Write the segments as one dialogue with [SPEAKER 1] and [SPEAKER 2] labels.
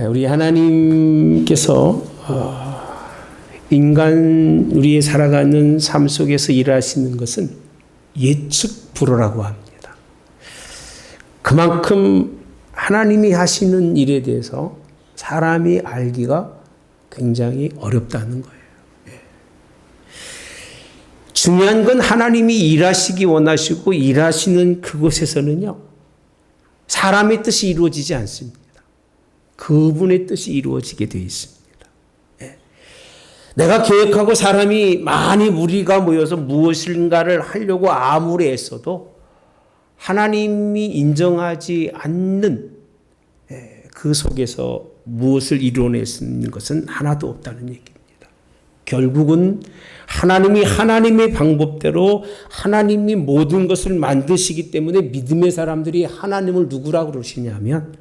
[SPEAKER 1] 우리 하나님께서 인간 우리의 살아가는 삶 속에서 일하시는 것은 예측 불허라고 합니다. 그만큼 하나님이 하시는 일에 대해서 사람이 알기가 굉장히 어렵다는 거예요. 중요한 건 하나님이 일하시기 원하시고 일하시는 그곳에서는요, 사람의 뜻이 이루어지지 않습니다. 그분의 뜻이 이루어지게 되어 있습니다. 내가 계획하고 사람이 많이 무리가 모여서 무엇인가를 하려고 아무리 애써도 하나님이 인정하지 않는 그 속에서 무엇을 이루어낼 수 있는 것은 하나도 없다는 얘기입니다. 결국은 하나님이 하나님의 방법대로 하나님이 모든 것을 만드시기 때문에 믿음의 사람들이 하나님을 누구라고 그러시냐면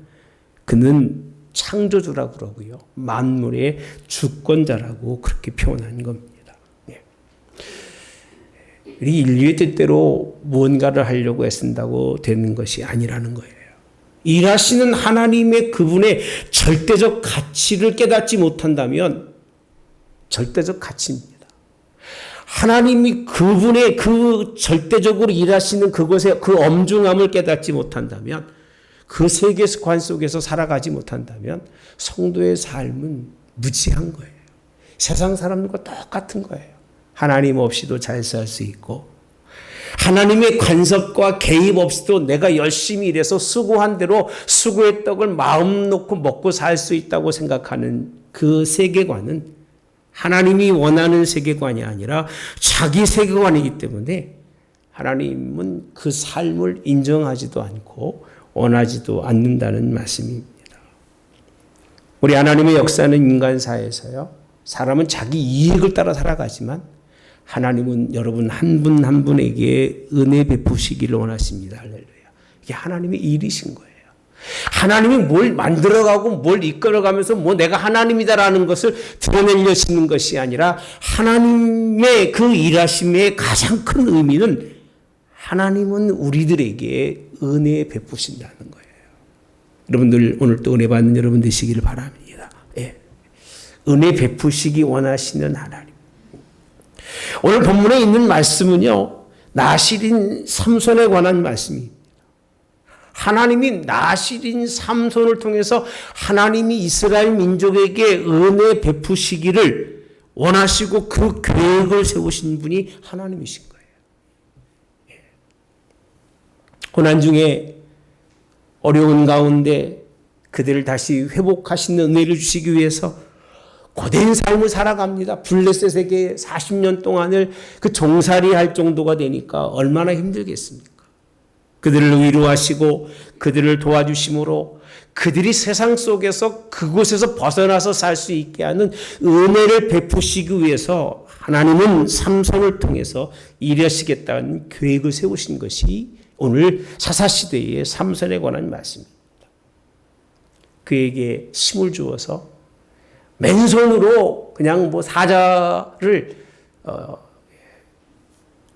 [SPEAKER 1] 그는 창조주라고 그러고요. 만물의 주권자라고 그렇게 표현한 겁니다. 우리 인류의 뜻대로 무언가를 하려고 애쓴다고 되는 것이 아니라는 거예요. 일하시는 하나님의 그분의 절대적 가치를 깨닫지 못한다면 절대적 가치입니다. 하나님이 그분의 그 절대적으로 일하시는 그것의 그 엄중함을 깨닫지 못한다면 그 세계관 속에서 살아가지 못한다면 성도의 삶은 무지한 거예요. 세상 사람들과 똑같은 거예요. 하나님 없이도 잘 살 수 있고 하나님의 간섭과 개입 없이도 내가 열심히 일해서 수고한 대로 수고의 떡을 마음 놓고 먹고 살 수 있다고 생각하는 그 세계관은 하나님이 원하는 세계관이 아니라 자기 세계관이기 때문에 하나님은 그 삶을 인정하지도 않고 원하지도 않는다는 말씀입니다. 우리 하나님의 역사는 인간사에서요, 사람은 자기 이익을 따라 살아가지만 하나님은 여러분 한 분 한 분에게 은혜 베푸시기를 원하십니다. 할렐루야. 이게 하나님의 일이신 거예요. 하나님이 뭘 만들어가고 뭘 이끌어가면서 뭐 내가 하나님이다라는 것을 드러내려시는 것이 아니라 하나님의 그 일하심의 가장 큰 의미는 하나님은 우리들에게 은혜 베푸신다는 거예요. 여러분들 오늘 또 은혜 받는 여러분 되시기를 바랍니다. 예. 은혜 베푸시기 원하시는 하나님. 오늘 본문에 있는 말씀은요, 나실인 삼손에 관한 말씀입니다. 하나님이 나실인 삼손을 통해서 하나님이 이스라엘 민족에게 은혜 베푸시기를 원하시고 그 계획을 세우신 분이 하나님이신 거예요. 고난 중에 어려운 가운데 그들을 다시 회복하시는 은혜를 주시기 위해서 고된 삶을 살아갑니다. 블레셋에게 40년 동안을 그 종살이 할 정도가 되니까 얼마나 힘들겠습니까? 그들을 위로하시고 그들을 도와주심으로 그들이 세상 속에서 그곳에서 벗어나서 살 수 있게 하는 은혜를 베푸시기 위해서 하나님은 삼손을 통해서 일하시겠다는 계획을 세우신 것이 오늘 사사시대의 삼손에 관한 말씀입니다. 그에게 힘을 주어서 맨손으로 그냥 뭐 사자를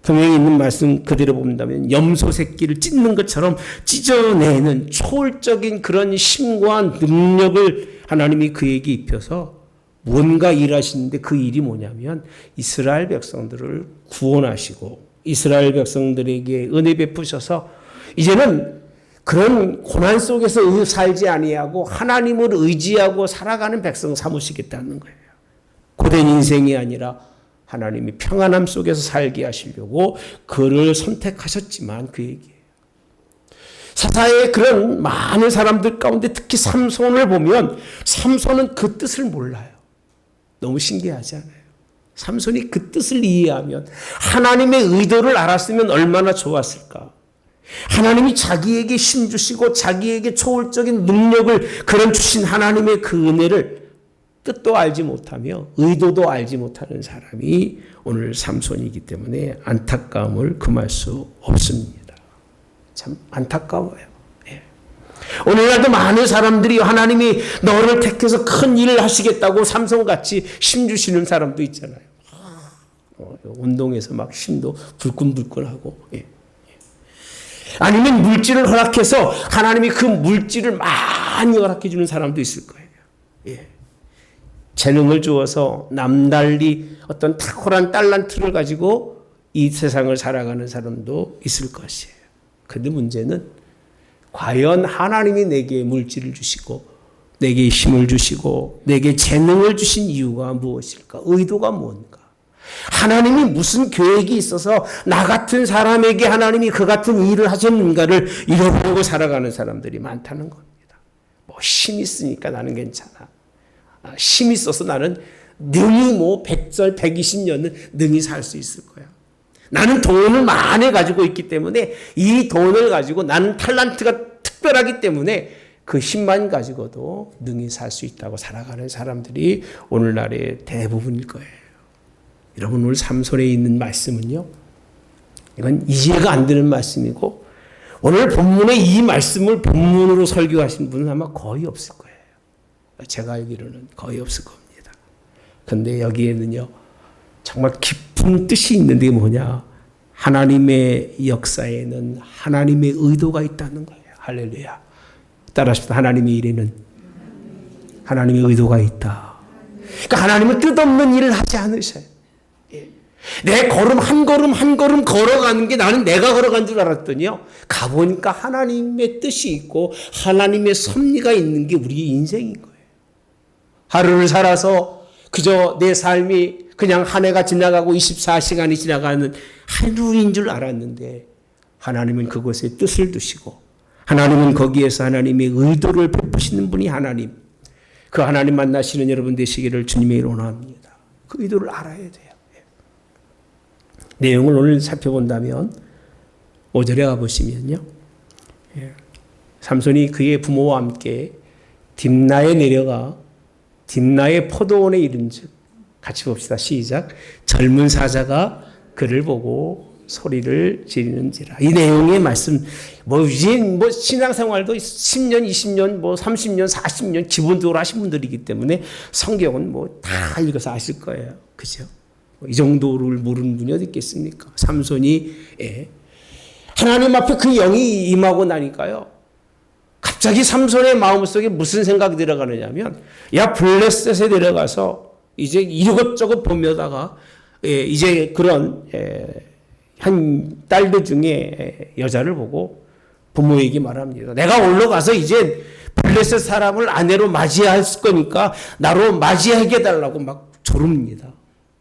[SPEAKER 1] 동행에 있는 말씀 그대로 본다면 염소 새끼를 찢는 것처럼 찢어내는 초월적인 그런 힘과 능력을 하나님이 그에게 입혀서 뭔가 일하시는데 그 일이 뭐냐면 이스라엘 백성들을 구원하시고 이스라엘 백성들에게 은혜 베푸셔서 이제는 그런 고난 속에서 살지 아니하고 하나님을 의지하고 살아가는 백성 삼으시겠다는 거예요. 고된 인생이 아니라 하나님이 평안함 속에서 살게 하시려고 그를 선택하셨지만 그 얘기예요. 사사의 그런 많은 사람들 가운데 특히 삼손을 보면 삼손은 그 뜻을 몰라요. 너무 신기하지 않아요? 삼손이 그 뜻을 이해하면 하나님의 의도를 알았으면 얼마나 좋았을까. 하나님이 자기에게 힘 주시고 자기에게 초월적인 능력을 그런 주신 하나님의 그 은혜를 뜻도 알지 못하며 의도도 알지 못하는 사람이 오늘 삼손이기 때문에 안타까움을 금할 수 없습니다. 참 안타까워요. 예. 오늘날도 많은 사람들이 하나님이 너를 택해서 큰 일을 하시겠다고 삼손같이 힘 주시는 사람도 있잖아요. 운동에서 막 힘도 불끈불끈하고. 예. 아니면 물질을 허락해서 하나님이 그 물질을 많이 허락해 주는 사람도 있을 거예요. 재능을 주어서 남달리 어떤 탁월한 달란트를 가지고 이 세상을 살아가는 사람도 있을 것이에요. 그런데 문제는 과연 하나님이 내게 물질을 주시고 내게 힘을 주시고 내게 재능을 주신 이유가 무엇일까? 의도가 뭔가? 하나님이 무슨 계획이 있어서 나 같은 사람에게 하나님이 그 같은 일을 하셨는가를 잃어버리고 살아가는 사람들이 많다는 겁니다. 뭐 힘이 있으니까 나는 괜찮아. 힘이 있어서 나는 능히 뭐 100절, 120년은 능히 살 수 있을 거야. 나는 돈을 많이 가지고 있기 때문에 이 돈을 가지고 나는 탤런트가 특별하기 때문에 그 힘만 가지고도 능히 살 수 있다고 살아가는 사람들이 오늘날의 대부분일 거예요. 여러분 오늘 삼손에 있는 말씀은요. 이건 이해가 안 되는 말씀이고 오늘 본문의 이 말씀을 본문으로 설교하신 분은 아마 거의 없을 거예요. 제가 알기로는 거의 없을 겁니다. 그런데 여기에는요. 정말 깊은 뜻이 있는데 이게 뭐냐. 하나님의 역사에는 하나님의 의도가 있다는 거예요. 할렐루야. 따라하십시오. 하나님의 일에는 하나님의 의도가 있다. 그러니까 하나님은 뜻없는 일을 하지 않으셔요. 내 걸음 한 걸음 한 걸음 걸어가는 게 나는 내가 걸어간 줄 알았더니요. 가보니까 하나님의 뜻이 있고 하나님의 섭리가 있는 게 우리의 인생인 거예요. 하루를 살아서 그저 내 삶이 그냥 한 해가 지나가고 24시간이 지나가는 하루인 줄 알았는데 하나님은 그곳에 뜻을 두시고 하나님은 거기에서 하나님의 의도를 베푸시는 분이 하나님. 그 하나님 만나시는 여러분 되시기를 주님의 이름으로 원합니다. 그 의도를 알아야 돼요. 내용을 오늘 살펴본다면 5절에 가보시면요. 삼손이 그의 부모와 함께 딥나에 내려가 딥나의 포도원에 이른즉 같이 봅시다. 시작. 젊은 사자가 그를 보고 소리를 지르는지라. 이 내용의 말씀 이제 신앙생활도 10년, 20년, 30년, 40년 기본적으로 하신 분들이기 때문에 성경은 다 읽어서 아실 거예요. 그죠? 이 정도를 모르는 분이 어디 있겠습니까? 삼손이 하나님 앞에 그 영이 임하고 나니까요. 갑자기 삼손의 마음속에 무슨 생각이 들어가느냐면 블레셋에 내려가서 이제 이것저것 보며다가 이제 그런 한 딸들 중에 여자를 보고 부모에게 말합니다. 내가 올라가서 이제 블레셋 사람을 아내로 맞이할 거니까 나로 맞이하게 해달라고 막 조릅니다.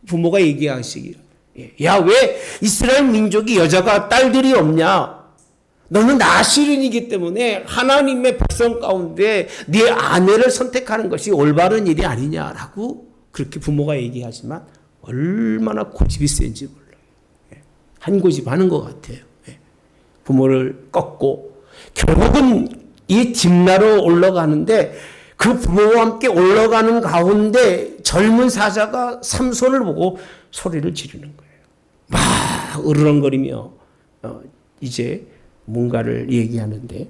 [SPEAKER 1] 부모가 얘기하시기를 왜 이스라엘 민족이 여자가 딸들이 없냐? 너는 나시린이기 때문에 하나님의 백성 가운데 네 아내를 선택하는 것이 올바른 일이 아니냐라고 그렇게 부모가 얘기하지만 얼마나 고집이 센지 몰라요. 한 고집 하는 것 같아요. 부모를 꺾고 결국은 이 딥나로 올라가는데 그 부모와 함께 올라가는 가운데 젊은 사자가 삼손을 보고 소리를 지르는 거예요. 막 으르렁거리며 이제 뭔가를 얘기하는데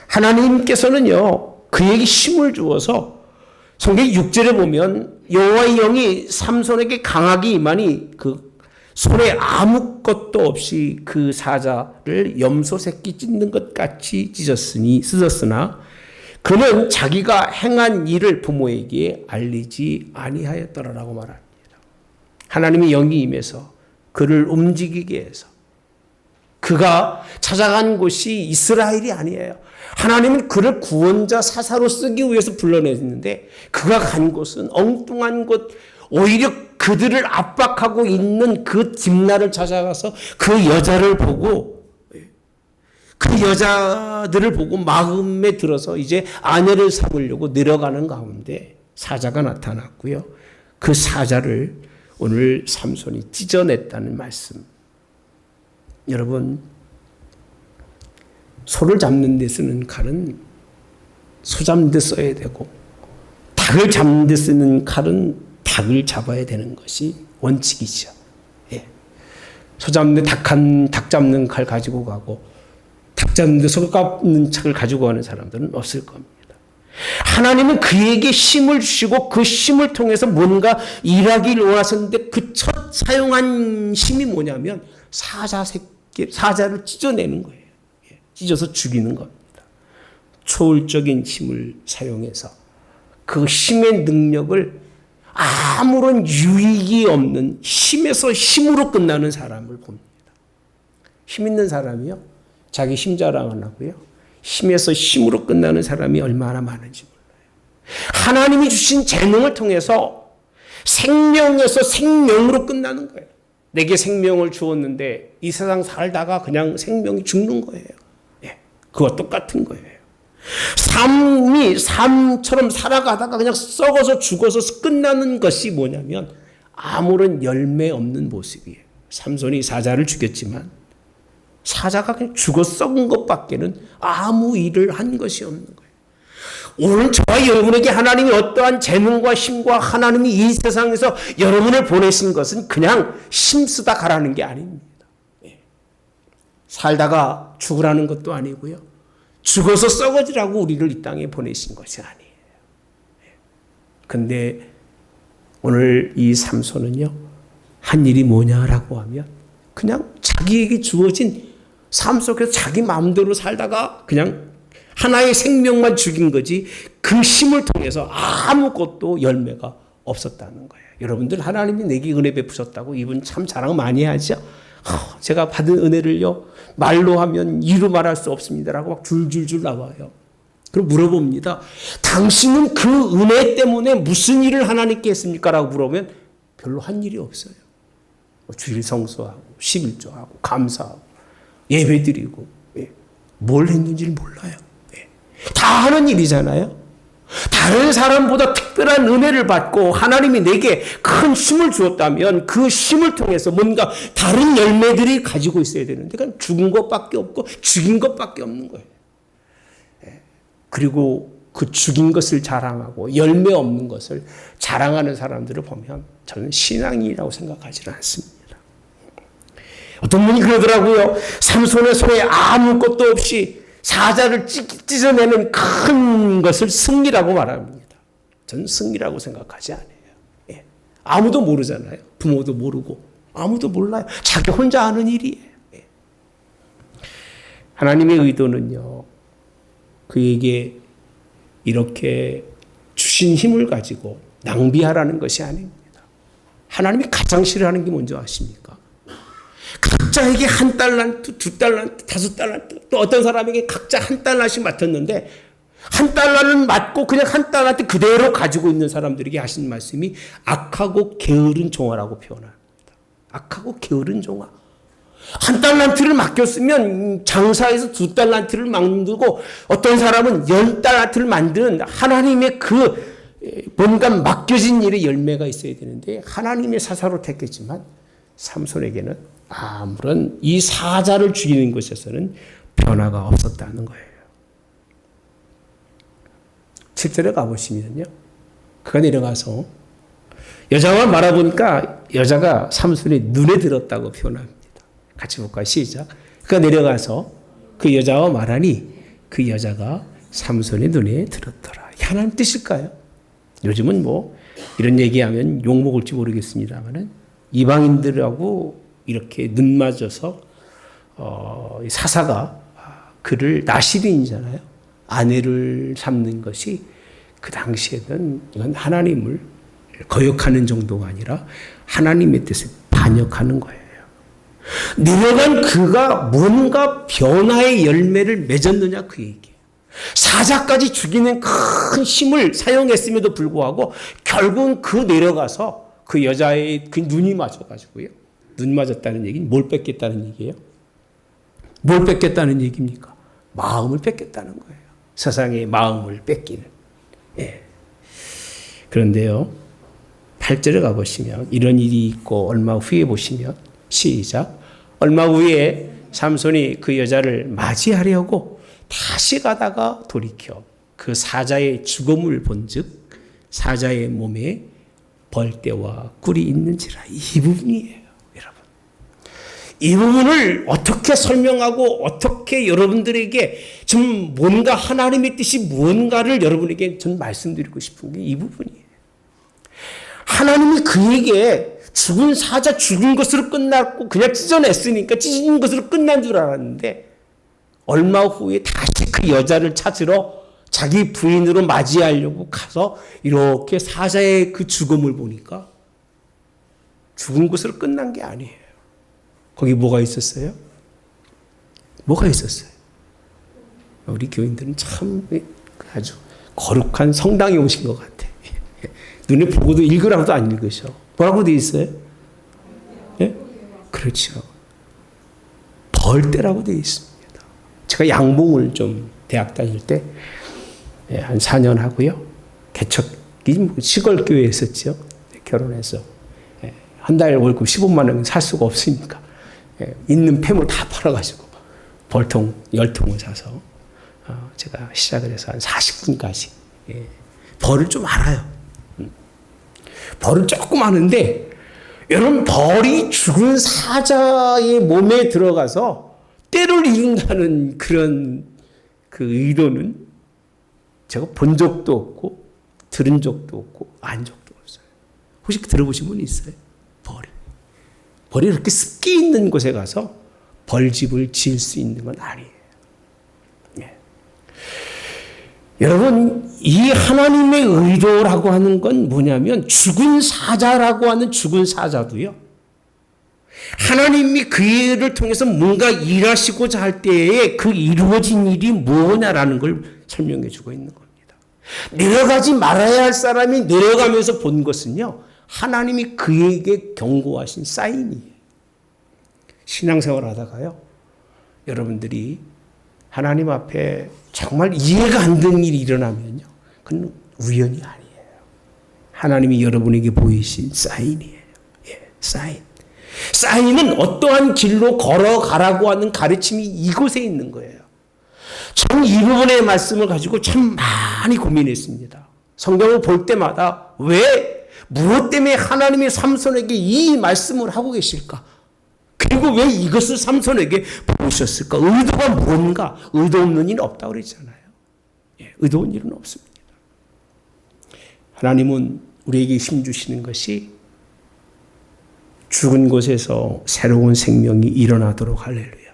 [SPEAKER 1] 하나님께서는요 그에게 힘을 주어서 성경 6절에 보면 여호와의 영이 삼손에게 강하게 임하니 그 손에 아무것도 없이 그 사자를 염소 새끼 찢는 것 같이 찢었으나 그는 자기가 행한 일을 부모에게 알리지 아니하였더라라고 말합니다. 하나님의 영이 임해서 그를 움직이게 해서 그가 찾아간 곳이 이스라엘이 아니에요. 하나님은 그를 구원자 사사로 쓰기 위해서 불러냈는데 그가 간 곳은 엉뚱한 곳, 오히려 그들을 압박하고 있는 그 딥나를 찾아가서 그 여자를 보고 그 여자들을 보고 마음에 들어서 이제 아내를 삼으려고 내려가는 가운데 사자가 나타났고요. 그 사자를 오늘 삼손이 찢어냈다는 말씀. 여러분, 소를 잡는 데 쓰는 칼은 소 잡는 데 써야 되고 닭을 잡는 데 쓰는 칼은 닭을 잡아야 되는 것이 원칙이죠. 소 잡는 데 닭 잡는 칼 가지고 가고 닭 잡는 데 소 잡는 칼을 가지고 가는 사람들은 없을 겁니다. 하나님은 그에게 힘을 주시고 그 힘을 통해서 뭔가 일하기를 원하셨는데 그 첫 사용한 힘이 뭐냐면 사자를 찢어내는 거예요. 찢어서 죽이는 겁니다. 초월적인 힘을 사용해서 그 힘의 능력을 아무런 유익이 없는 힘에서 힘으로 끝나는 사람을 봅니다. 힘 있는 사람이요, 자기 힘 자랑 안 하고요, 힘에서 힘으로 끝나는 사람이 얼마나 많은지 몰라요. 하나님이 주신 재능을 통해서 생명에서 생명으로 끝나는 거예요. 내게 생명을 주었는데 이 세상 살다가 그냥 생명이 죽는 거예요. 예, 그와 똑같은 거예요. 삶처럼 살아가다가 그냥 썩어서 죽어서 끝나는 것이 뭐냐면 아무런 열매 없는 모습이에요. 삼손이 사자를 죽였지만 사자가 그냥 죽어 썩은 것밖에는 아무 일을 한 것이 없는 거예요. 오늘 저와 여러분에게 하나님이 어떠한 재능과 힘과 하나님이 이 세상에서 여러분을 보내신 것은 그냥 힘쓰다 가라는 게 아닙니다. 살다가 죽으라는 것도 아니고요, 죽어서 썩어지라고 우리를 이 땅에 보내신 것이 아니에요. 근데 오늘 이 삼손은요, 한 일이 뭐냐라고 하면 그냥 자기에게 주어진 삶 속에서 자기 마음대로 살다가 그냥 하나의 생명만 죽인 거지 그 힘을 통해서 아무것도 열매가 없었다는 거예요. 여러분들 하나님이 내게 은혜 베푸셨다고 이분 참 자랑 많이 하죠. 제가 받은 은혜를요 말로 하면 이루 말할 수 없습니다라고 막 줄줄줄 나와요. 그럼 물어봅니다. 당신은 그 은혜 때문에 무슨 일을 하나님께 했습니까? 라고 물어보면 별로 한 일이 없어요. 주일 성수하고 11조하고 감사하고 예배드리고, 뭘 했는지를 몰라요. 다 하는 일이잖아요. 다른 사람보다 특별한 은혜를 받고 하나님이 내게 큰 힘을 주었다면 그 힘을 통해서 뭔가 다른 열매들이 가지고 있어야 되는데 그냥 죽은 것밖에 없고 죽인 것밖에 없는 거예요. 그리고 그 죽인 것을 자랑하고 열매 없는 것을 자랑하는 사람들을 보면 저는 신앙이라고 생각하지는 않습니다. 어떤 분이 그러더라고요. 삼손의 손에 아무것도 없이 사자를 찢어내는 큰 것을 승리라고 말합니다. 저는 승리라고 생각하지 않아요. 예. 아무도 모르잖아요. 부모도 모르고 아무도 몰라요. 자기 혼자 하는 일이에요. 예. 하나님의 의도는요, 그에게 이렇게 주신 힘을 가지고 낭비하라는 것이 아닙니다. 하나님이 가장 싫어하는 게 뭔지 아십니까? 각자에게 1달란트, 2달란트, 5달란트, 또 어떤 사람에게 각자 1달러씩 맡았는데 1달러는 맡고 그냥 1달란트 그대로 가지고 있는 사람들에게 하신 말씀이 악하고 게으른 종아라고 표현합니다. 악하고 게으른 종아. 1달란트를 맡겼으면 장사해서 2달란트를 만들고 어떤 사람은 10달란트를 만드는 하나님의 그 뭔가 맡겨진 일에 열매가 있어야 되는데 하나님의 사사로 택했지만 삼손에게는 아무런 이 사자를 죽이는 것에서는 변화가 없었다는 거예요. 7절에 가보시면요, 그가 내려가서 여자와 말아보니까 여자가 삼손의 눈에 들었다고 표현합니다. 같이 볼까요? 시작. 그가 내려가서 그 여자와 말하니 그 여자가 삼손의 눈에 들었더라. 하나님 뜻일까요? 요즘은 뭐 이런 얘기하면 욕먹을지 모르겠습니다만은 이방인들하고 이렇게 눈 맞아서 사사가 그를 나시린이잖아요. 아내를 삼는 것이 그 당시에는 이건 하나님을 거역하는 정도가 아니라 하나님의 뜻을 반역하는 거예요. 내려간 그가 뭔가 변화의 열매를 맺었느냐 그 얘기예요. 사자까지 죽이는 큰 힘을 사용했음에도 불구하고 결국은 그 내려가서 그 여자의 그 눈이 맞아가지고요. 눈 맞았다는 얘기는 뭘 뺏겠다는 얘기예요? 뭘 뺏겠다는 얘기입니까? 마음을 뺏겠다는 거예요. 세상의 마음을 뺏기는. 예. 그런데요, 8절에 가보시면 이런 일이 있고 얼마 후에 보시면 시작. 얼마 후에 삼손이 그 여자를 맞이하려고 다시 가다가 돌이켜 그 사자의 죽음을 본즉 사자의 몸에 벌떼와 꿀이 있는지라. 이 부분이에요, 여러분. 이 부분을 어떻게 설명하고 어떻게 여러분들에게 좀 뭔가 하나님의 뜻이 무언가를 여러분에게 전 말씀드리고 싶은 게 이 부분이에요. 하나님이 그에게 죽은 사자 죽은 것으로 끝났고 그냥 찢어냈으니까 찢은 것으로 끝난 줄 알았는데 얼마 후에 다시 그 여자를 찾으러 자기 부인으로 맞이하려고 가서 이렇게 사자의 그 죽음을 보니까 죽은 것으로 끝난 게 아니에요. 거기 뭐가 있었어요? 뭐가 있었어요? 우리 교인들은 참 아주 거룩한 성당에 오신 것 같아. 눈에 보고도 읽으라고도 안 읽으셔. 뭐라고 돼 있어요? 예? 그렇죠. 벌떼라고 돼 있습니다. 제가 양봉을 좀 대학 다닐 때 한 4년 하고요. 개척이 시골 교회에 있었죠. 결혼해서 한 달 월급 15만 원 살 수가 없으니까 있는 폐물 다 팔아가지고 벌통 10통을 사서 제가 시작을 해서 한 40분까지 벌을 좀 알아요. 벌은 조금 아는데 여러분 벌이 죽은 사자의 몸에 들어가서 때를 이룬다는 그런 그 의도는 제가 본 적도 없고 들은 적도 없고 안 적도 없어요. 혹시 들어보신 분 있어요? 벌이 이렇게 습기 있는 곳에 가서 벌집을 지을 수 있는 건 아니에요. 예. 여러분 이 하나님의 의도라고 하는 건 뭐냐면 죽은 사자라고 하는 죽은 사자도요. 하나님이 그 일을 통해서 뭔가 일하시고자 할 때에 그 이루어진 일이 뭐냐라는 걸 설명해 주고 있는 겁니다. 내려가지 말아야 할 사람이 내려가면서 본 것은요. 하나님이 그에게 경고하신 사인이에요. 신앙생활 하다가요. 여러분들이 하나님 앞에 정말 이해가 안 되는 일이 일어나면요. 그건 우연이 아니에요. 하나님이 여러분에게 보이신 사인이에요. 예, 사인. 사인은 어떠한 길로 걸어가라고 하는 가르침이 이곳에 있는 거예요. 저는 이 부분의 말씀을 가지고 참 많이 고민했습니다. 성경을 볼 때마다 무엇 때문에 하나님이 삼손에게 이 말씀을 하고 계실까? 그리고 왜 이것을 삼손에게 보셨을까? 의도가 뭔가? 의도 없는 일은 없다고 그랬잖아요. 예, 의도한 일은 없습니다. 하나님은 우리에게 힘주시는 것이 죽은 곳에서 새로운 생명이 일어나도록 할렐루야.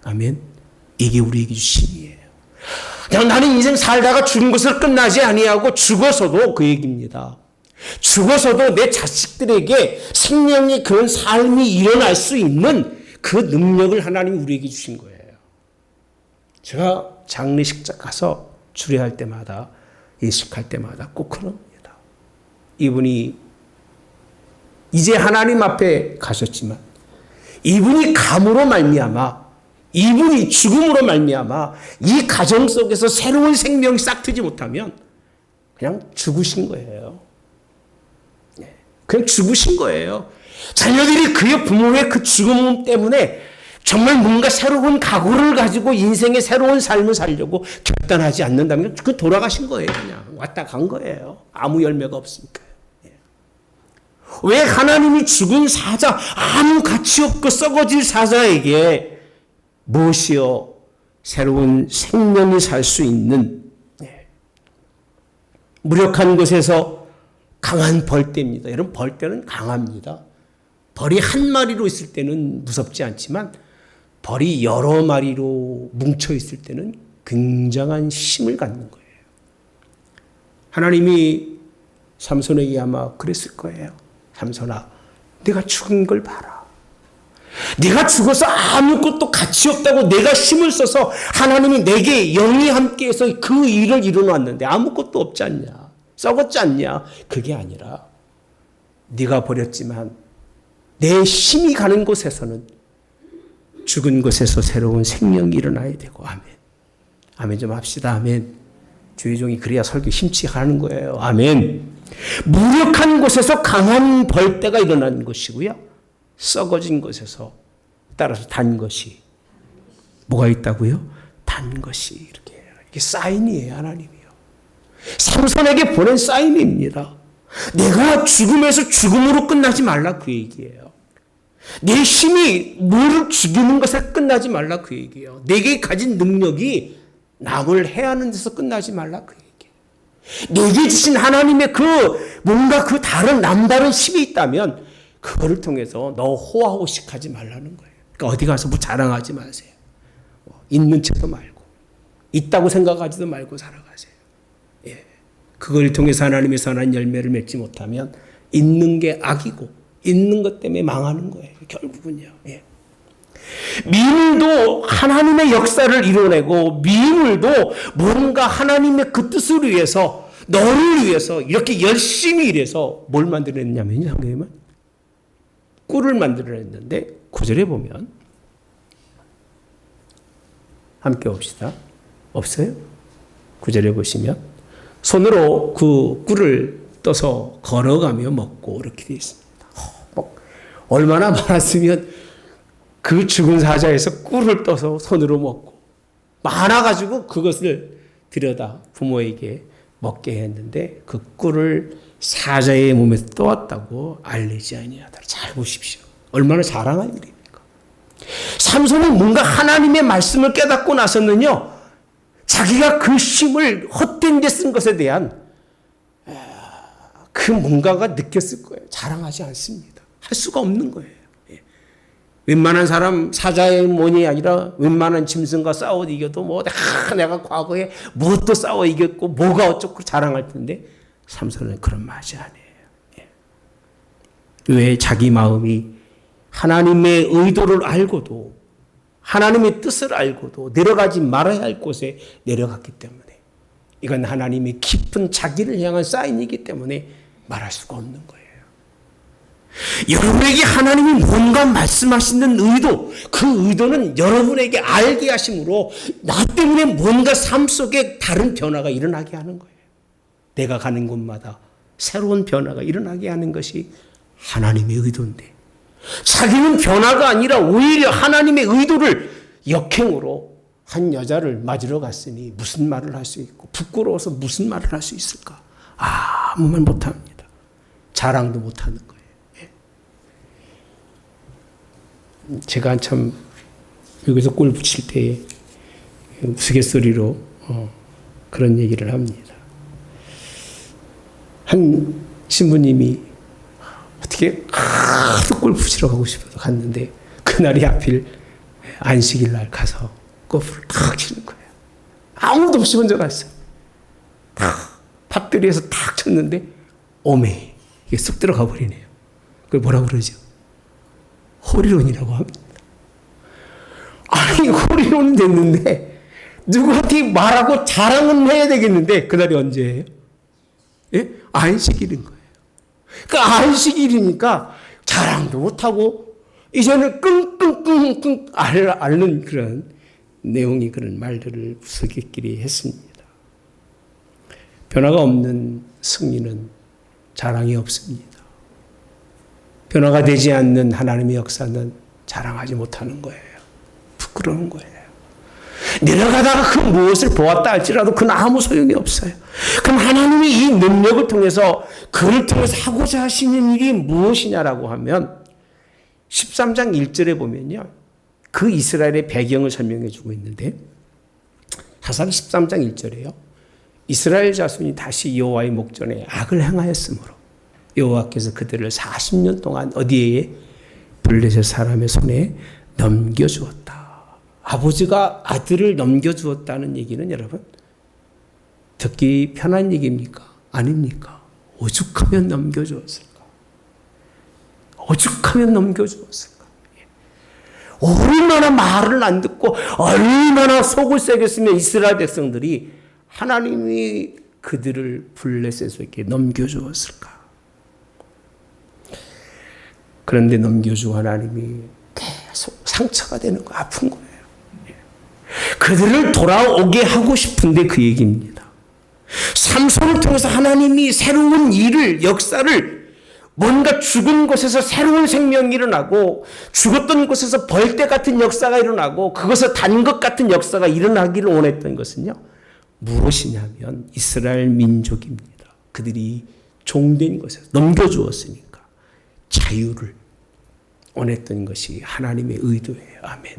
[SPEAKER 1] 아멘. 이게 우리에게 주심이에요. 그냥 나는 인생 살다가 죽은 것을 끝나지 아니하고 죽어서도 그 얘기입니다. 죽어서도 내 자식들에게 생명의 그런 삶이 일어날 수 있는 그 능력을 하나님이 우리에게 주신 거예요. 제가 장례식 가서 주례할 때마다 예식할 때마다 꼭 그럽니다. 이분이 이제 하나님 앞에 가셨지만 이분이 감으로 말미암아 이분이 죽음으로 말미암아 이 가정 속에서 새로운 생명이 싹트지 못하면 그냥 죽으신 거예요. 그냥 죽으신 거예요. 자녀들이 그의 부모의 그 죽음 때문에 정말 뭔가 새로운 각오를 가지고 인생의 새로운 삶을 살려고 결단하지 않는다면 그 돌아가신 거예요. 그냥 왔다 간 거예요. 아무 열매가 없으니까요. 왜 하나님이 죽은 사자, 아무 가치 없고 썩어질 사자에게 무엇이요? 새로운 생명이 살 수 있는 무력한 곳에서 강한 벌떼입니다. 여러분 벌떼는 강합니다. 벌이 한 마리로 있을 때는 무섭지 않지만 벌이 여러 마리로 뭉쳐 있을 때는 굉장한 힘을 갖는 거예요. 하나님이 삼손에게 아마 그랬을 거예요. 삼손아, 내가 죽은 걸 봐라. 네가 죽어서 아무것도 가치 없다고 내가 힘을 써서 하나님이 내게 영이 함께해서 그 일을 이루어놨는데 아무것도 없지 않냐? 썩었지 않냐? 그게 아니라 네가 버렸지만 내 힘이 가는 곳에서는 죽은 곳에서 새로운 생명이 일어나야 되고 아멘. 아멘 좀 합시다. 아멘. 주의 종이 그래야 설교 힘치 하는 거예요. 아멘. 무력한 곳에서 강한 벌떼가 일어나는 것이고요. 썩어진 곳에서 따라서 단 것이 뭐가 있다고요? 단 것이 이렇게 해요. 이게 사인이에요. 하나님이요. 삼손에게 보낸 사인입니다. 내가 죽음에서 죽음으로 끝나지 말라 그 얘기예요. 내 힘이 너를 죽이는 것에 끝나지 말라 그 얘기예요. 내게 가진 능력이 남을 해하는 데서 끝나지 말라 그 얘기예요. 내게 주신 하나님의 그 뭔가 그 다른 남다른 힘이 있다면 그거를 통해서 너 호화호식하지 말라는 거예요. 그러니까 어디 가서 뭐 자랑하지 마세요. 있는 채도 말고. 있다고 생각하지도 말고 살아가세요. 예. 그걸 통해서 하나님의 선한 열매를 맺지 못하면 있는 게 악이고 있는 것 때문에 망하는 거예요. 결국은요. 예. 미물도 하나님의 역사를 이뤄내고 미물도 뭔가 하나님의 그 뜻을 위해서 너를 위해서 이렇게 열심히 일해서 뭘 만들어냈냐면요. 성경에는 꿀을 만들어냈는데 9절에 보면 함께 봅시다. 없어요? 9절에 보시면 손으로 그 꿀을 떠서 걸어가며 먹고 이렇게 되어 있습니다. 얼마나 많았으면 그 죽은 사자에서 꿀을 떠서 손으로 먹고 많아가지고 그것을 들여다 부모에게 먹게 했는데 그 꿀을 사자의 몸에 떠왔다고 알리지 아니하더라. 잘 보십시오. 얼마나 자랑한 일입니까? 삼손은 뭔가 하나님의 말씀을 깨닫고 나서는요. 자기가 그 힘을 헛된 데 쓴 것에 대한 그 뭔가가 느꼈을 거예요. 자랑하지 않습니다. 할 수가 없는 거예요. 웬만한 사람 사자의 몸이 아니라 웬만한 짐승과 싸워 이겨도 내가 과거에 무엇도 싸워 이겼고 뭐가 어쩌고 자랑할 텐데 삼손은 그런 맛이 아니에요. 왜 자기 마음이 하나님의 의도를 알고도 하나님의 뜻을 알고도 내려가지 말아야 할 곳에 내려갔기 때문에 이건 하나님의 깊은 자기를 향한 사인이기 때문에 말할 수가 없는 거예요. 여러분에게 하나님이 뭔가 말씀하시는 의도, 그 의도는 여러분에게 알게 하심으로 나 때문에 뭔가 삶 속에 다른 변화가 일어나게 하는 거예요. 내가 가는 곳마다 새로운 변화가 일어나게 하는 것이 하나님의 의도인데 자기는 변화가 아니라 오히려 하나님의 의도를 역행으로 한 여자를 맞으러 갔으니 무슨 말을 할 수 있고 부끄러워서 무슨 말을 할 수 있을까? 아무 말 못합니다. 자랑도 못하는 거예요. 제가 한참 여기서 꿀 붙일 때 우스갯소리로 그런 얘기를 합니다. 한 신부님이 어떻게 하도 꿀 붙이러 가고 싶어서 갔는데 그날이 하필 안식일 날 가서 꿀을 탁 치는 거예요. 아무도 없이 혼자 갔어요. 탁 밭들이에서 탁 쳤는데 오메 이게 쑥 들어가 버리네요. 그걸 뭐라고 그러죠? 홀이론이라고 합니다. 아니 홀이론 됐는데 누구한테 말하고 자랑은 해야 되겠는데 그날이 언제예요? 예? 안식일인 거예요. 그 안식일이니까 자랑도 못하고 이제는 끙끙끙끙 앓는 그런 내용이 그런 말들을 우스갯끼리 했습니다. 변화가 없는 승리는 자랑이 없습니다. 변화가 되지 않는 하나님의 역사는 자랑하지 못하는 거예요. 부끄러운 거예요. 내려가다가 그 무엇을 보았다 할지라도 그건 아무 소용이 없어요. 그럼 하나님이 이 능력을 통해서 그를 통해서 하고자 하시는 일이 무엇이냐라고 하면 13장 1절에 보면요. 그 이스라엘의 배경을 설명해 주고 있는데 사사기 13장 1절에요. 이스라엘 자손이 다시 여호와의 목전에 악을 행하였으므로 여호와께서 그들을 40년 동안 어디에 블레셋 사람의 손에 넘겨주었다. 아버지가 아들을 넘겨주었다는 얘기는 여러분 듣기 편한 얘기입니까? 아닙니까? 오죽하면 넘겨주었을까? 오죽하면 넘겨주었을까? 얼마나 말을 안 듣고 얼마나 속을 새겼으면 이스라엘 백성들이 하나님이 그들을 블레셋에게 넘겨주었을까? 그런데 넘겨주고 하나님이 계속 상처가 되는 거, 아픈 거예요. 그들을 돌아오게 하고 싶은데 그 얘기입니다. 삼손을 통해서 하나님이 새로운 일을, 역사를 뭔가 죽은 곳에서 새로운 생명이 일어나고 죽었던 곳에서 벌떼 같은 역사가 일어나고 그것을 단 것 같은 역사가 일어나기를 원했던 것은요. 무엇이냐면 이스라엘 민족입니다. 그들이 종된 곳에서 넘겨주었으니까 자유를 원했던 것이 하나님의 의도예요. 아멘.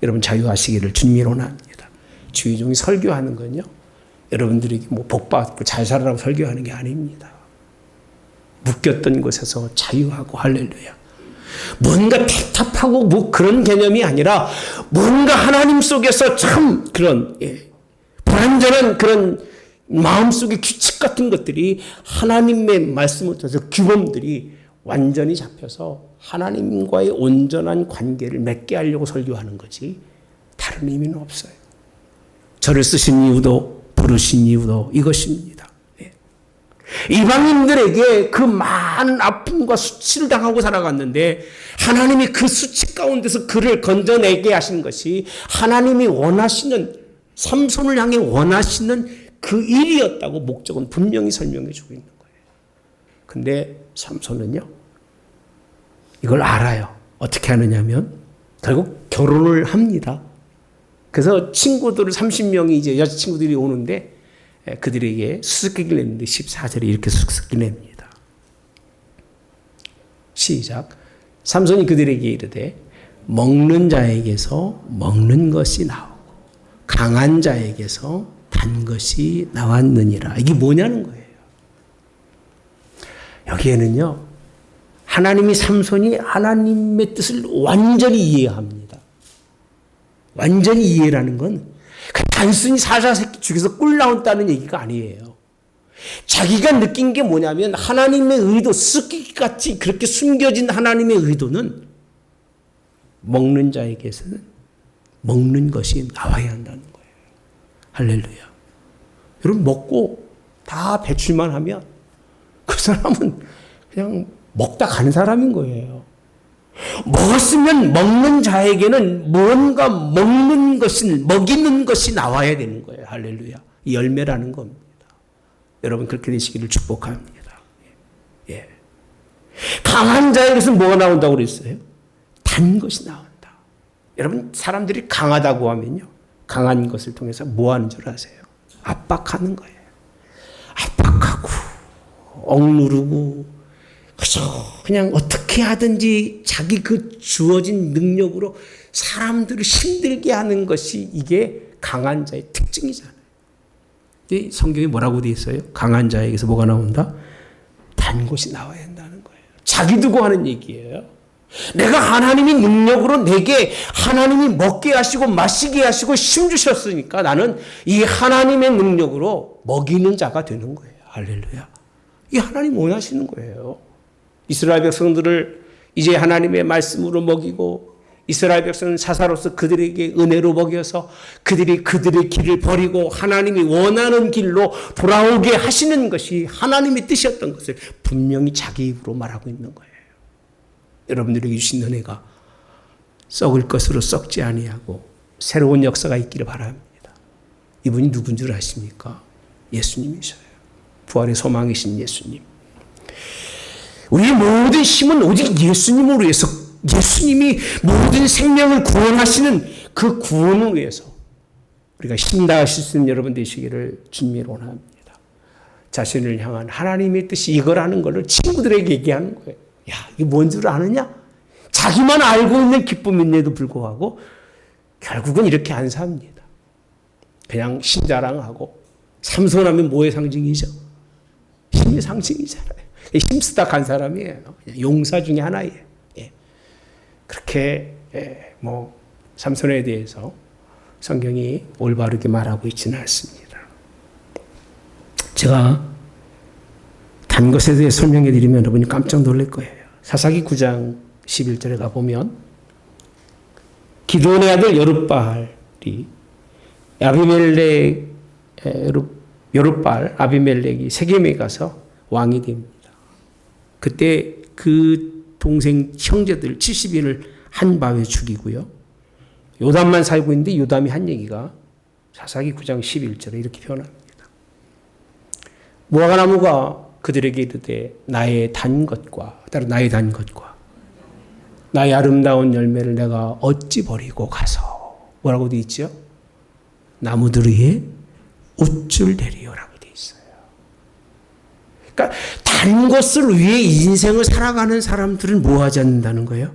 [SPEAKER 1] 여러분 자유하시기를 주님이 원합니다. 주의 종이 설교하는 건요. 여러분들에게 복받고 잘 살아라고 설교하는 게 아닙니다. 묶였던 곳에서 자유하고 할렐루야. 뭔가 답답하고 그런 개념이 아니라 뭔가 하나님 속에서 참 그런 불완전한 그런 마음속의 규칙 같은 것들이 하나님의 말씀을 통해서 규범들이 완전히 잡혀서 하나님과의 온전한 관계를 맺게 하려고 설교하는 거지 다른 의미는 없어요. 저를 쓰신 이유도 부르신 이유도 이것입니다. 이방인들에게 그 많은 아픔과 수치를 당하고 살아갔는데 하나님이 그 수치 가운데서 그를 건져내게 하신 것이 하나님이 원하시는 삼손을 향해 원하시는 그 일이었다고 목적은 분명히 설명해 주고 있는 거예요. 근데 삼손은요 이걸 알아요. 어떻게 하느냐면 결국 결혼을 합니다. 그래서 친구들 30명이 이제 여자친구들이 오는데 그들에게 수수께끼를 냈는데 14절에 이렇게 수수께끼를 냅니다. 시작. 삼손이 그들에게 이르되 먹는 자에게서 먹는 것이 나오고 강한 자에게서 단 것이 나왔느니라. 이게 뭐냐는 거예요. 여기에는요 하나님이 삼손이 하나님의 뜻을 완전히 이해합니다. 완전히 이해라는 건 단순히 사자새끼 죽여서 꿀 나온다는 얘기가 아니에요. 자기가 느낀 게 뭐냐면 하나님의 의도, 습기같이 그렇게 숨겨진 하나님의 의도는 먹는 자에게서는 먹는 것이 나와야 한다는 거예요. 할렐루야. 여러분 먹고 다 배출만 하면 그 사람은 그냥 먹다 가는 사람인 거예요. 먹었으면 먹는 자에게는 뭔가 먹는 것은 먹이는 것이 나와야 되는 거예요. 할렐루야. 이 열매라는 겁니다. 여러분 그렇게 되시기를 축복합니다. 예. 강한 자에게서는 뭐가 나온다고 그랬어요? 단 것이 나온다. 여러분 사람들이 강하다고 하면요. 강한 것을 통해서 뭐 하는 줄 아세요? 압박하는 거예요. 압박하고 억누르고 그냥 어떻게 하든지 자기 그 주어진 능력으로 사람들을 힘들게 하는 것이 이게 강한 자의 특징이잖아요. 성경에 뭐라고 되어 있어요? 강한 자에게서 뭐가 나온다? 단 것이 나와야 한다는 거예요. 자기 두고 하는 얘기예요. 내가 하나님이 능력으로 내게 하나님이 먹게 하시고 마시게 하시고 힘 주셨으니까 나는 이 하나님의 능력으로 먹이는 자가 되는 거예요. 할렐루야. 이 하나님 원하시는 거예요. 이스라엘 백성들을 이제 하나님의 말씀으로 먹이고 이스라엘 백성은 사사로서 그들에게 은혜로 먹여서 그들이 그들의 길을 버리고 하나님이 원하는 길로 돌아오게 하시는 것이 하나님의 뜻이었던 것을 분명히 자기 입으로 말하고 있는 거예요. 여러분들에게 주신 은혜가 썩을 것으로 썩지 아니하고 새로운 역사가 있기를 바랍니다. 이분이 누군 줄 아십니까? 예수님이셔요. 부활의 소망이신 예수님. 우리의 모든 힘은 오직 예수님으로 위해서 예수님이 모든 생명을 구원하시는 그 구원을 위해서 우리가 힘다하실 수 있는 여러분 되시기를 주님이 원합니다. 자신을 향한 하나님의 뜻이 이거라는 것을 친구들에게 얘기하는 거예요. 야, 이게 뭔 줄 아느냐? 자기만 알고 있는 기쁨인데도 불구하고 결국은 이렇게 안 삽니다. 그냥 힘자랑하고 삼손하면 뭐의 상징이죠? 힘의 상징이잖아요. 힘쓰다 간 사람이에요. 용사 중에 하나예요. 예. 그렇게 삼손에 대해서 성경이 올바르게 말하고 있지는 않습니다. 제가 단 것에 대해 설명해 드리면 여러분이 깜짝 놀랄 거예요. 사사기 9장 11절에 가보면 기드온의 아들 여룻바알이 아비멜렉이 세겜에 가서 왕이 됩니다. 그때 그 동생 형제들 70인을 한 밤에 죽이고요. 요담만 살고 있는데 요담이 한 얘기가 사사기 9장 11절에 이렇게 표현합니다. 무화과나무가 그들에게 이르되 나의 단 것과 나의 아름다운 열매를 내가 어찌 버리고 가서 뭐라고 되어 있죠? 나무들 위에 옷줄 대리요라고 되어 있어요. 그러니까 단 것을 위해 인생을 살아가는 사람들은 뭐 하지 않는다는 거예요?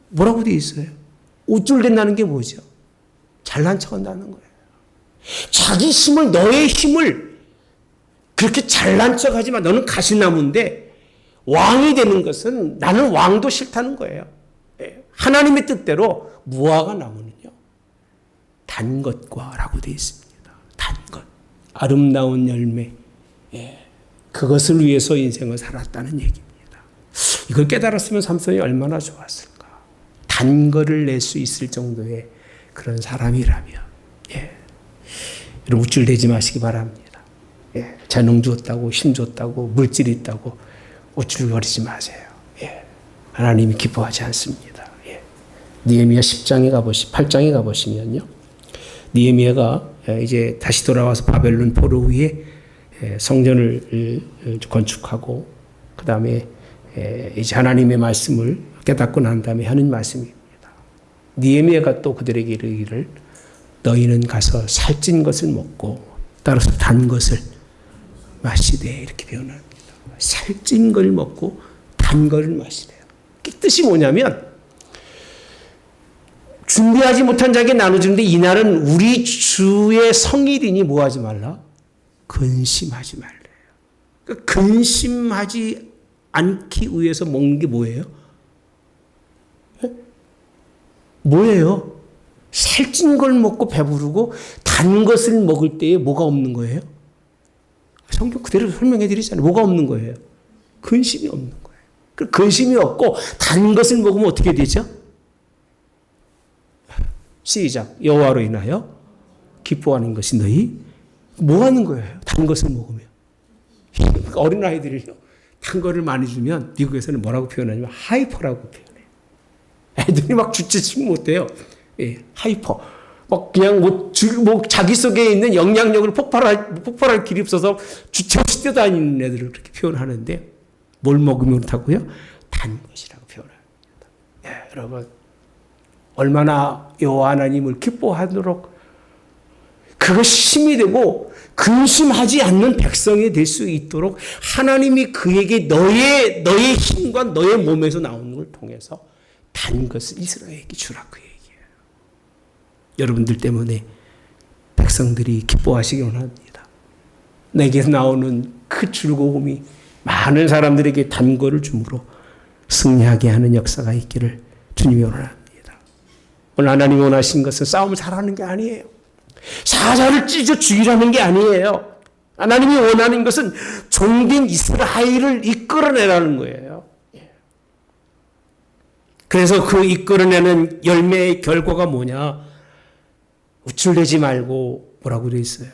[SPEAKER 1] 뭐라고 되어 있어요? 옷줄 댄다는 게 뭐죠? 잘난 척한다는 거예요. 자기 힘을, 너의 힘을 그렇게 잘난 척하지만 너는 가시나무인데 왕이 되는 것은 나는 왕도 싫다는 거예요. 하나님의 뜻대로 무화과 나무는요 단 것과라고 되어 있습니다. 아름다운 열매, 그것을 위해서 인생을 살았다는 얘기입니다. 이걸 깨달았으면 삼손이 얼마나 좋았을까. 단거를 낼 수 있을 정도의 그런 사람이라면, 여러분 우쭐대지 마시기 바랍니다. 재능 줬다고, 힘 줬다고, 물질 있다고 우쭐거리지 마세요. 하나님이 기뻐하지 않습니다. 느헤미야 10장에 8장에 가보시면요. 느헤미야가 이제 다시 돌아와서 바벨론 포로 후에 성전을 건축하고, 그 다음에 이제 하나님의 말씀을 깨닫고 난 다음에 하는 말씀입니다. 느헤미야가 또 그들에게 이르기를 너희는 가서 살찐 것을 먹고 따라서 단 것을 마시되, 이렇게 표현합니다. 살찐 걸 먹고 단 것을 마시래요. 그 뜻이 뭐냐면 준비하지 못한 자에게 나눠주는데, 이날은 우리 주의 성일이니 뭐 하지 말라? 근심하지 말래요. 그러니까 근심하지 않기 위해서 먹는 게 뭐예요? 뭐예요? 살찐 걸 먹고 배부르고 단 것을 먹을 때에 뭐가 없는 거예요? 성경 그대로 설명해 드리잖아요. 뭐가 없는 거예요? 근심이 없는 거예요. 근심이 없고 단 것을 먹으면 어떻게 되죠? 시작. 여호와로 인하여 기뻐하는 것이 너희 뭐 하는 거예요? 단 것을 먹으면. 어린아이들이요. 단 거를 많이 주면 미국에서는 뭐라고 표현하냐면 하이퍼라고 표현해요. 애들이 막 주체치고 못해요. 하이퍼. 막 그냥 뭐 자기 속에 있는 영향력을 폭발할 길이 없어서 주체 없이 뛰어다니는 애들을 그렇게 표현하는데, 뭘 먹으면 그렇다고요? 단 것이라고 표현합니다. 여러분, 얼마나 여호와 하나님을 기뻐하도록 그것이 힘이 되고 근심하지 않는 백성이 될 수 있도록 하나님이 그에게 너의 힘과 너의 몸에서 나오는 걸 통해서 단 것을 이스라엘에게 주라, 그 얘기예요. 여러분들 때문에 백성들이 기뻐하시기 원합니다. 내게서 나오는 그 즐거움이 많은 사람들에게 단 거를 줌으로 승리하게 하는 역사가 있기를 주님이 원합니다. 오늘 하나님이 원하신 것은 싸움을 잘하는 게 아니에요. 사자를 찢어 죽이라는 게 아니에요. 하나님이 원하는 것은 종된 이스라엘을 이끌어내라는 거예요. 그래서 그 이끌어내는 열매의 결과가 뭐냐? 우쭐대지 말고 뭐라고 되어 있어요?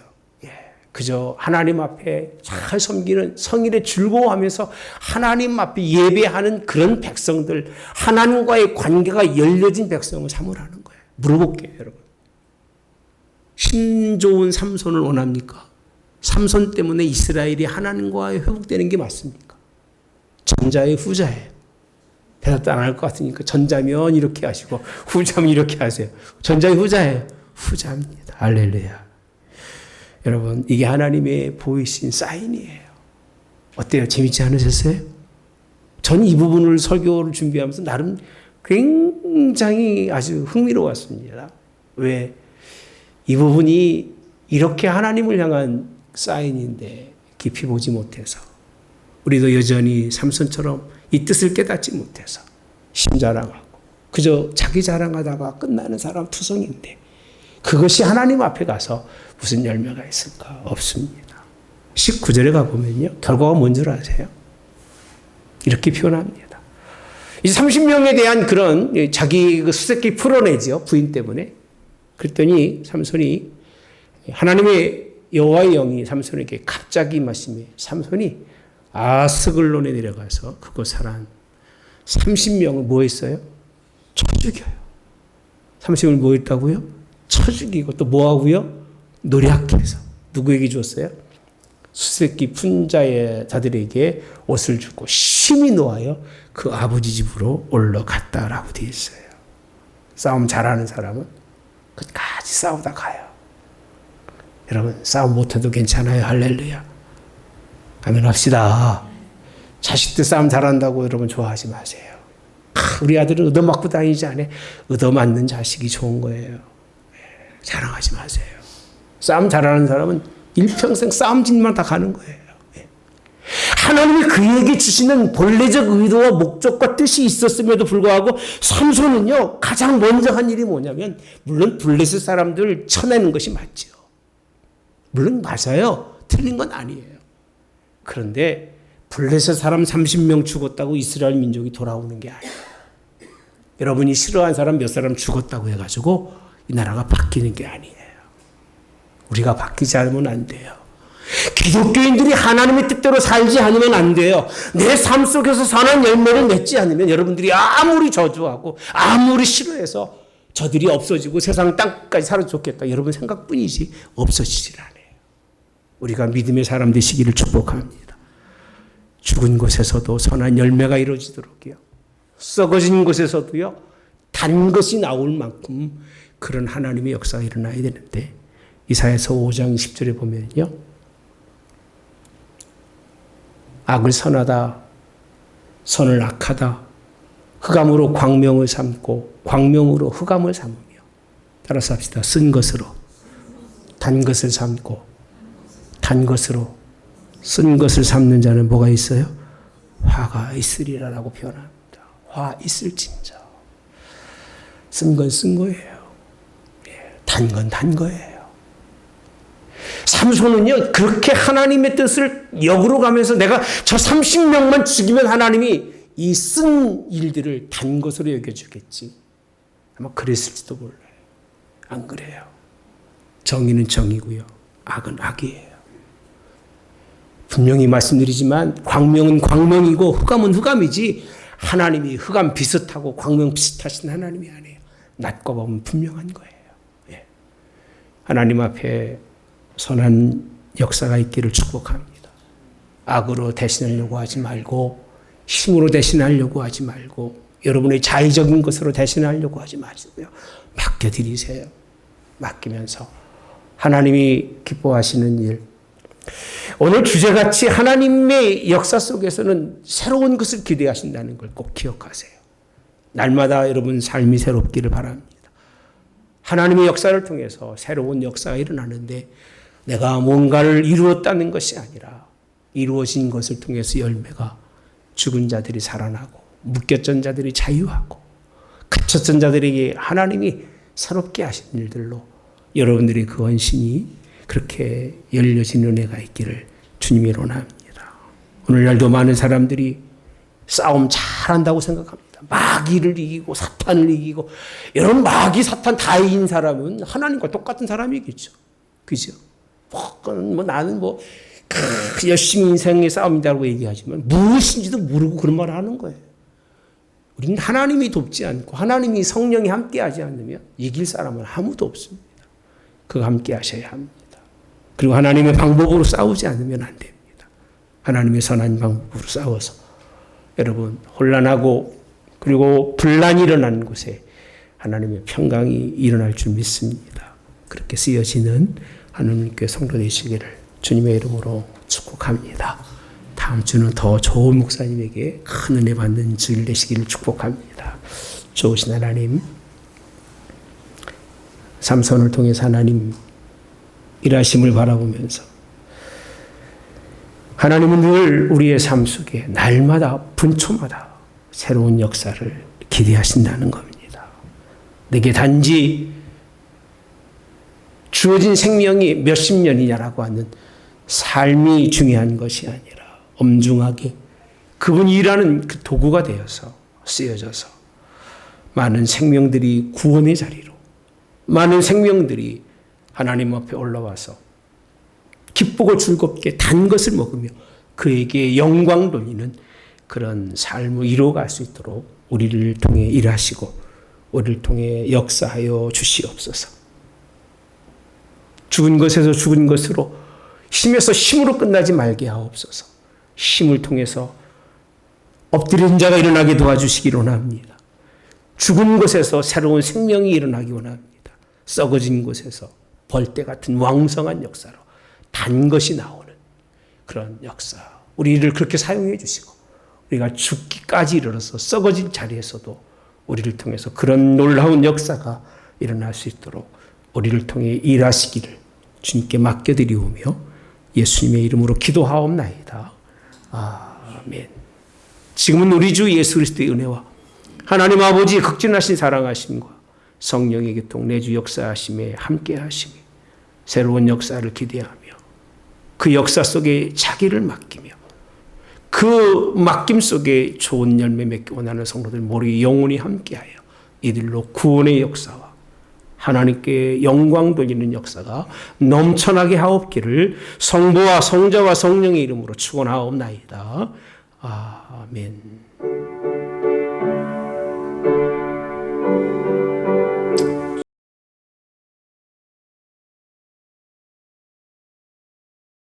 [SPEAKER 1] 그저 하나님 앞에 잘 섬기는 성일에 즐거워하면서 하나님 앞에 예배하는 그런 백성들, 하나님과의 관계가 열려진 백성을 삼으라는 거예요. 물어볼게요, 여러분. 힘 좋은 삼손을 원합니까? 삼손 때문에 이스라엘이 하나님과 회복되는 게 맞습니까? 전자의 후자예요. 대답도 안 할 것 같으니까 전자면 이렇게 하시고 후자면 이렇게 하세요. 전자의 후자예요. 후자입니다. 할렐루야. 여러분, 이게 하나님의 보이신 사인이에요. 어때요? 재밌지 않으셨어요? 전 이 부분을 설교를 준비하면서 나름 굉장히 아주 흥미로웠습니다. 왜? 이 부분이 이렇게 하나님을 향한 사인인데 깊이 보지 못해서, 우리도 여전히 삼손처럼 이 뜻을 깨닫지 못해서 힘 자랑하고 그저 자기 자랑하다가 끝나는 사람 투성인데, 그것이 하나님 앞에 가서 무슨 열매가 있을까? 없습니다. 19절에 가보면요, 결과가 뭔 줄 아세요? 이렇게 표현합니다. 이제 30명에 대한 그런 자기 그 수색기 풀어내죠, 부인 때문에. 그랬더니 삼손이, 하나님의 여호와의 영이 삼손에게 갑자기 말씀해, 삼손이 아스글론에 내려가서 그곳 사람 30명을 뭐 했어요? 쳐 죽여요. 30명을 뭐 했다고요? 쳐 죽이고 또 뭐 하고요? 노략해서. 누구에게 줬어요? 수색기 푼자의 자들에게 옷을 주고 심히 놓아요 그 아버지 집으로 올라갔다라고 되어 있어요. 싸움 잘하는 사람은 끝까지 싸우다 가요. 여러분, 싸움 못해도 괜찮아요. 할렐루야. 아멘 합시다. 자식들 싸움 잘한다고 여러분 좋아하지 마세요. 우리 아들은 얻어맞고 다니지 않아. 얻어맞는 자식이 좋은 거예요. 자랑하지 마세요. 싸움 잘하는 사람은 일평생 싸움짓만 다 가는 거예요. 하나님이 그에게 주시는 본래적 의도와 목적과 뜻이 있었음에도 불구하고 삼손은요, 가장 먼저 한 일이 뭐냐면, 물론 블레셋 사람들 쳐내는 것이 맞죠. 물론 맞아요. 틀린 건 아니에요. 그런데 블레셋 사람 30명 죽었다고 이스라엘 민족이 돌아오는 게 아니에요. 여러분이 싫어하는 사람 몇 사람 죽었다고 해가지고 이 나라가 바뀌는 게 아니에요. 우리가 바뀌지 않으면 안 돼요. 기독교인들이 하나님의 뜻대로 살지 않으면 안 돼요. 내 삶 속에서 선한 열매를 맺지 않으면 여러분들이 아무리 저주하고 아무리 싫어해서 저들이 없어지고 세상 땅까지 살아 좋겠다. 여러분 생각뿐이지 없어지질 않아요. 우리가 믿음의 사람 되시기를 축복합니다. 죽은 곳에서도 선한 열매가 이루어지도록요. 썩어진 곳에서도요. 단 것이 나올 만큼 그런 하나님의 역사가 일어나야 되는데 이사야서 5장 10절에 보면요. 악을 선하다, 선을 악하다, 흑암으로 광명을 삼고 광명으로 흑암을 삼으며 따라서 합시다. 쓴 것으로 단 것을 삼고 단 것으로 쓴 것을 삼는 자는 뭐가 있어요? 화가 있으리라라고 표현합니다. 화 있을진저. 쓴 건 쓴 거예요. 단 건 단 거예요. 삼손은요, 그렇게 하나님의 뜻을 역으로 가면서 내가 저 30명만 죽이면 하나님이 이 쓴 일들을 단 것으로 여겨주겠지. 아마 그랬을지도 몰라요. 안 그래요. 정의는 정의고요. 악은 악이에요. 분명히 말씀드리지만 광명은 광명이고 흑암은 흑암이지 하나님이 흑암 비슷하고 광명 비슷하신 하나님이 아니에요. 낮과 밤은 분명한 거예요. 예. 하나님 앞에 선한 역사가 있기를 축복합니다. 악으로 대신하려고 하지 말고 힘으로 대신하려고 하지 말고 여러분의 자의적인 것으로 대신하려고 하지 마시고요. 맡겨드리세요. 맡기면서 하나님이 기뻐하시는 일. 오늘 주제같이 하나님의 역사 속에서는 새로운 것을 기대하신다는 걸 꼭 기억하세요. 날마다 여러분 삶이 새롭기를 바랍니다. 하나님의 역사를 통해서 새로운 역사가 일어나는데 내가 뭔가를 이루었다는 것이 아니라 이루어진 것을 통해서 열매가 죽은 자들이 살아나고 묶였던 자들이 자유하고 갇혔던 자들에게 하나님이 새롭게 하신 일들로 여러분들의 그 헌신이 그렇게 열려진 은혜가 있기를 주님이 원합니다. 오늘날도 많은 사람들이 싸움 잘한다고 생각합니다. 마귀를 이기고 사탄을 이기고 여러분 마귀 사탄 다 이긴 사람은 하나님과 똑같은 사람이겠죠. 그죠? 나는 열심히 인생의 싸움이라고 얘기하지만 무엇인지도 모르고 그런 말을 하는 거예요. 우리는 하나님이 돕지 않고 하나님이 성령이 함께하지 않으면 이길 사람은 아무도 없습니다. 그거 함께 하셔야 합니다. 그리고 하나님의 방법으로 싸우지 않으면 안 됩니다. 하나님의 선한 방법으로 싸워서 여러분 혼란하고 그리고 분란이 일어나는 곳에 하나님의 평강이 일어날 줄 믿습니다. 그렇게 쓰여지는 하나님께 성도 되시기를 주님의 이름으로 축복합니다. 다음 주는 더 좋은 목사님에게 큰 은혜 받는 주일 되시기를 축복합니다. 좋으신 하나님, 삼손을 통해서 하나님 일하심을 바라보면서 하나님은 늘 우리의 삶 속에 날마다 분초마다 새로운 역사를 기대하신다는 겁니다. 내게 단지 주어진 생명이 몇십 년이냐라고 하는 삶이 중요한 것이 아니라 엄중하게 그분이 일하는 그 도구가 되어서 쓰여져서 많은 생명들이 구원의 자리로 많은 생명들이 하나님 앞에 올라와서 기쁘고 즐겁게 단 것을 먹으며 그에게 영광 돌리는 그런 삶을 이루어갈 수 있도록 우리를 통해 일하시고 우리를 통해 역사하여 주시옵소서. 죽은 것에서 죽은 것으로 힘에서 힘으로 끝나지 말게 하옵소서. 힘을 통해서 엎드린 자가 일어나게 도와주시기 원합니다. 죽은 곳에서 새로운 생명이 일어나기 원합니다. 썩어진 곳에서 벌떼 같은 왕성한 역사로 단 것이 나오는 그런 역사. 우리를 그렇게 사용해 주시고 우리가 죽기까지 이르러서 썩어진 자리에서도 우리를 통해서 그런 놀라운 역사가 일어날 수 있도록 우리를 통해 일하시기를 주님께 맡겨드리오며 예수님의 이름으로 기도하옵나이다. 아멘. 지금은 우리 주 예수 그리스도의 은혜와 하나님 아버지의 극진하신 사랑하심과 성령의 교통 내주 역사하심에 함께하시며 새로운 역사를 기대하며 그 역사 속에 자기를 맡기며 그 맡김 속에 좋은 열매 맺기 원하는 성도들 모두 영원히 함께하여 이들로 구원의 역사와 하나님께 영광 돌리는 역사가 넘쳐나게 하옵기를 성부와 성자와 성령의 이름으로 축원하옵나이다. 아멘.